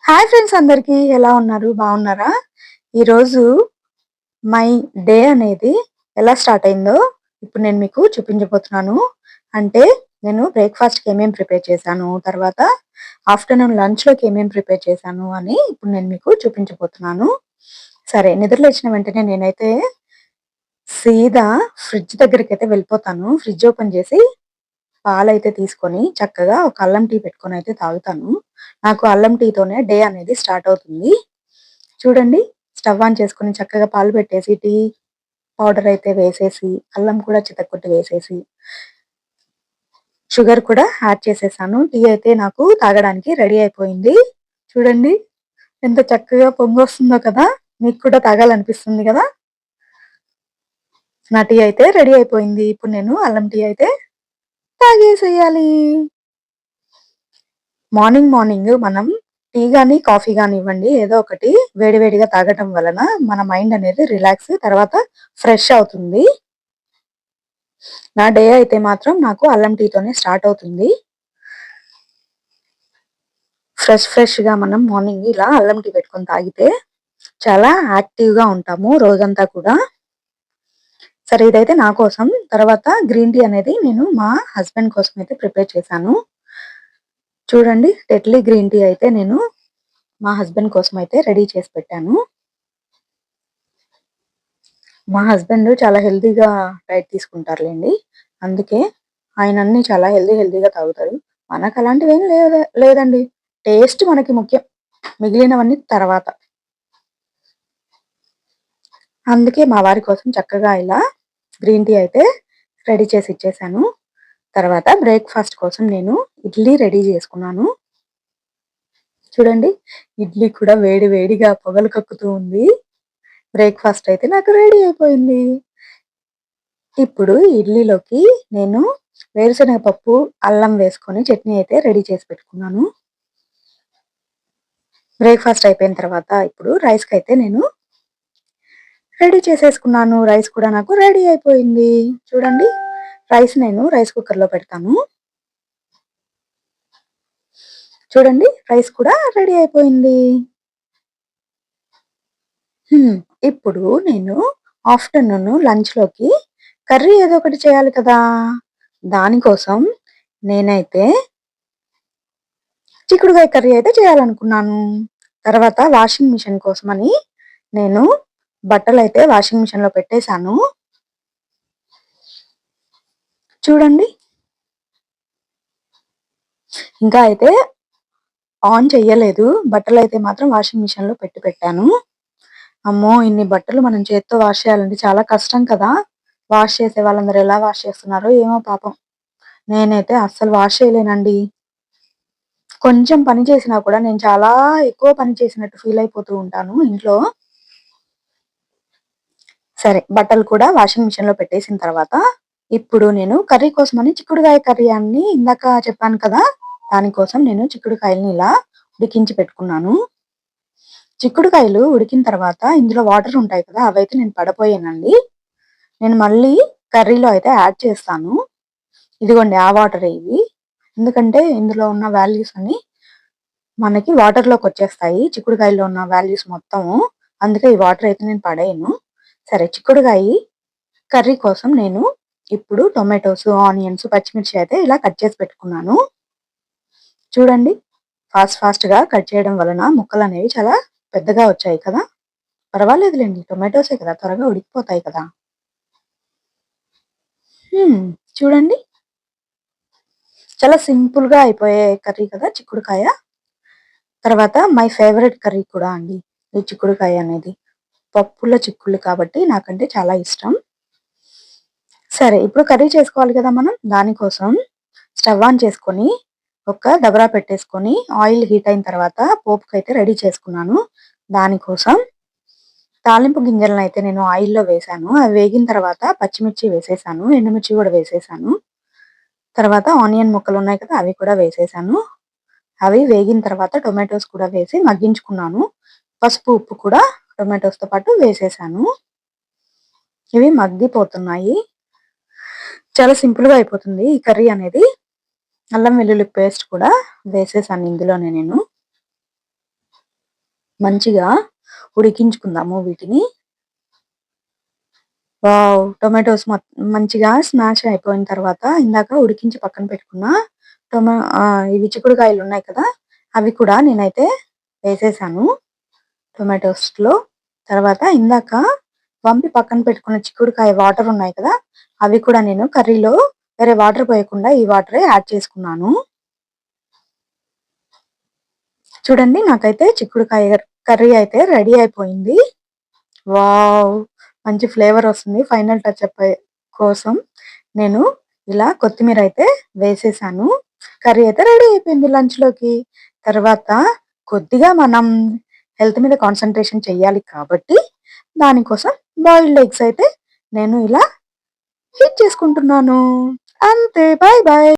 Hi friends అందరికీ ఎలా ఉన్నారు? బాగున్నారా? ఈరోజు మై డే అనేది ఎలా స్టార్ట్ అయిందో ఇప్పుడు నేను మీకు చూపించబోతున్నాను. అంటే నేను బ్రేక్‌ఫాస్ట్‌కి ఏమేం ప్రిపేర్ చేశాను, తర్వాత ఆఫ్టర్‌నూన్ లంచ్‌లోకి ఏమేం ప్రిపేర్ చేశాను అని ఇప్పుడు నేను మీకు చూపించబోతున్నాను. సరే నిద్ర లేచిన వెంటనే నేనైతే సీదా ఫ్రిడ్జ్ దగ్గరికైతే వెళ్ళిపోతాను. ఫ్రిడ్జ్ ఓపెన్ చేసి పాలైతే తీసుకొని చక్కగా ఒక అల్లం టీ పెట్టుకొనైతే తాగుతాను. నాకు అల్లం టీతోనే డే అనేది స్టార్ట్ అవుతుంది. చూడండి, స్టవ్ ఆన్ చేసుకొని చక్కగా పాలు పెట్టేసి, టీ పౌడర్ అయితే వేసేసి, అల్లం కూడా చితక్కొట్టి వేసేసి, షుగర్ కూడా యాడ్ చేసేసాను. టీ అయితే నాకు తాగడానికి రెడీ అయిపోయింది. చూడండి ఎంత చక్కగా పొంగొస్తుందో కదా! మీకు కూడా తాగాలనిపిస్తుంది కదా! నా టీ అయితే రెడీ అయిపోయింది. ఇప్పుడు నేను అల్లం టీ అయితే తాగేసేయాలి. మార్నింగ్ మనం టీ గాని, కాఫీ గానివ్వండి ఏదో ఒకటి వేడి వేడిగా తాగటం వలన మన మైండ్ అనేది రిలాక్స్ తర్వాత ఫ్రెష్ అవుతుంది. నా డే అయితే మాత్రం నాకు అల్లం టీతోనే స్టార్ట్ అవుతుంది. ఫ్రెష్‌గా మనం మార్నింగ్ ఇలా అల్లం టీ పెట్టుకొని తాగితే చాలా యాక్టివ్‌గా ఉంటాము రోజంతా కూడా. సరే ఇదైతే నా కోసం. తర్వాత గ్రీన్ టీ అనేది నేను మా హస్బెండ్ కోసం అయితే ప్రిపేర్ చేశాను. చూడండి టెట్లీ గ్రీన్ టీ అయితే నేను మా హస్బెండ్ కోసం అయితే రెడీ చేసి పెట్టాను. మా హస్బెండ్ చాలా హెల్తీగా డైట్ తీసుకుంటారులెండి. అందుకే ఆయన అన్నీ చాలా హెల్తీగా తాగుతారు. మనకు అలాంటివేం లేదండి. టేస్ట్ మనకి ముఖ్యం. మిగిలినవన్నీ తర్వాత. అందుకే మా వారి కోసం చక్కగా ఇలా గ్రీన్ టీ అయితే రెడీ చేసి ఇచ్చేసాను. తర్వాత బ్రేక్‌ఫాస్ట్ కోసం నేను ఇడ్లీ రెడీ చేసుకున్నాను. చూడండి, ఇడ్లీ కూడా వేడి వేడిగా పొగలు కక్కుతూ ఉంది. బ్రేక్‌ఫాస్ట్ అయితే నాకు రెడీ అయిపోయింది. ఇప్పుడు ఇడ్లీలోకి నేను వేరుశనగ పప్పు, అల్లం వేసుకొని చట్నీ అయితే రెడీ చేసి పెట్టుకున్నాను. బ్రేక్‌ఫాస్ట్ అయిపోయిన తర్వాత ఇప్పుడు రైస్‌కైతే నేను రెడీ చేసేసుకున్నాను. రైస్ కూడా నాకు రెడీ అయిపోయింది. చూడండి, రైస్ నేను రైస్ కుక్కర్‌లో పెడతాను. చూడండి, రైస్ కూడా రెడీ అయిపోయింది. హ్మ్. ఇప్పుడు నేను ఆఫ్టర్‌నూన్ లంచ్‌లోకి కర్రీ ఏదో ఒకటి చేయాలి కదా! దానికోసం నేనైతే చిక్కుడుగాయ కర్రీ అయితే చేయాలనుకున్నాను. తర్వాత వాషింగ్ మిషన్ కోసమని నేను బట్టలైతే వాషింగ్ మిషన్‌లో పెట్టేశాను. చూడండి, ఇంకా అయితే ఆన్ చెయ్యలేదు. బట్టలైతే మాత్రం వాషింగ్ మిషన్‌లో పెట్టాను. అమ్మో! ఇన్ని బట్టలు మనం చేత్తో వాష్ చేయాలంటే చాలా కష్టం కదా! వాష్ చేసే వాళ్ళందరూ ఎలా వాష్ చేస్తున్నారో ఏమో పాపం. నేనైతే అస్సలు వాష్ చేయలేనండి. కొంచెం పని చేసినా కూడా నేను చాలా ఎక్కువ పని చేసినట్టు ఫీల్ అయిపోతూ ఉంటాను ఇంట్లో. సరే బట్టలు కూడా వాషింగ్ మిషన్‌లో పెట్టేసిన తర్వాత, ఇప్పుడు నేను కర్రీ కోసమని చిక్కుడుగాయ కర్రీ అని ఇందాక చెప్పాను కదా! దానికోసం నేను చిక్కుడుకాయలని ఇలా ఉడికించి పెట్టుకున్నాను. చిక్కుడుకాయలు ఉడికిన తర్వాత ఇందులో వాటర్ ఉంటాయి కదా! అవైతే నేను పడపోయానండి. నేను మళ్ళీ కర్రీలో అయితే యాడ్ చేస్తాను. ఇదిగోండి ఆ వాటరే ఇవి. ఎందుకంటే ఇందులో ఉన్న వాల్యూస్ అన్నీ మనకి వాటర్‌లోకొచ్చేస్తాయి. చిక్కుడుకాయలో ఉన్న వాల్యూస్ మొత్తము. అందుకే ఈ వాటర్ అయితే నేను పడేయను. సరే చిక్కుడుగాయి కర్రీ కోసం నేను ఇప్పుడు టొమాటోస్, ఆనియన్స్, పచ్చిమిర్చి అయితే ఇలా కట్ చేసి పెట్టుకున్నాను. చూడండి, ఫాస్ట్‌గా కట్ చేయడం వలన ముక్కలనేవి చాలా పెద్దగా వచ్చాయి కదా! పర్వాలేదులెండి, టొమాటోసే కదా! త్వరగా ఉడికిపోతాయి కదా! హ్మ్. చూడండి, చాలా సింపుల్‌గా అయిపోయే కర్రీ కదా చిక్కుడుకాయ. తర్వాత మై ఫేవరెట్ కర్రీ కూడా అండి ఈ చిక్కుడుకాయ అనేది. పప్పుల చిక్కుళ్ళు కాబట్టి నాకంటే చాలా ఇష్టం. సరే ఇప్పుడు కర్రీ చేసుకోవాలి కదా మనం. దానికోసం స్టవ్ ఆన్ చేసుకొని, ఒక దబరా పెట్టేసుకొని, ఆయిల్ హీట్ అయిన తర్వాత పోపుకైతే రెడీ చేసుకున్నాను. దానికోసం తాలింపు గింజలనైతే నేను ఆయిల్‌లో వేశాను. అవి వేగిన తర్వాత పచ్చిమిర్చి వేసేసాను. ఎండుమిర్చి కూడా వేసేసాను. తర్వాత ఆనియన్ ముక్కలున్నాయి కదా! అవి కూడా వేసేసాను. అవి వేగిన తర్వాత టొమాటోస్ కూడా వేసి మగ్గించుకున్నాను. పసుపు, ఉప్పు కూడా టొమాటోస్‌తో పాటు వేసేసాను. ఇవి మగ్గిపోతున్నాయి. చాలా సింపుల్‌గా అయిపోతుంది ఈ కర్రీ అనేది. అల్లం వెల్లుల్లి పేస్ట్ కూడా వేసేసాను ఇందులోనే నేను. మంచిగా ఉడికించుకుందాము వీటిని. వావ్! టొమాటోస్ మంచిగా స్మాష్ అయిపోయిన తర్వాత ఇందాక ఉడికించి పక్కన పెట్టుకున్న ఇవి చిక్కుడుకాయలున్నాయి కదా! అవి కూడా నేనైతే వేసేసాను టొమాటోస్‌లో. తర్వాత ఇందాక వంపి పక్కన పెట్టుకున్న చిక్కుడుకాయ వాటరున్నాయి కదా! అవి కూడా నేను కర్రీలో వేరే వాటర్ పోయకుండా ఈ వాటరే యాడ్ చేసుకున్నాను. చూడండి నాకైతే చిక్కుడుకాయ కర్రీ అయితే రెడీ అయిపోయింది. వావ్! మంచి ఫ్లేవర్ వస్తుంది. ఫైనల్ టచప్ కోసం నేను ఇలా కొత్తిమీర అయితే వేసేసాను. కర్రీ అయితే రెడీ అయిపోయింది లంచ్‌లోకి. తర్వాత కొద్దిగా మనం హెల్త్ మీద కాన్సంట్రేషన్ చేయాలి కాబట్టి దానికోసం బాయిల్డ్ ఎగ్స్ అయితే నేను ఇలా హీట్ చేసుకుంటున్నాను. అంతే. Bye bye.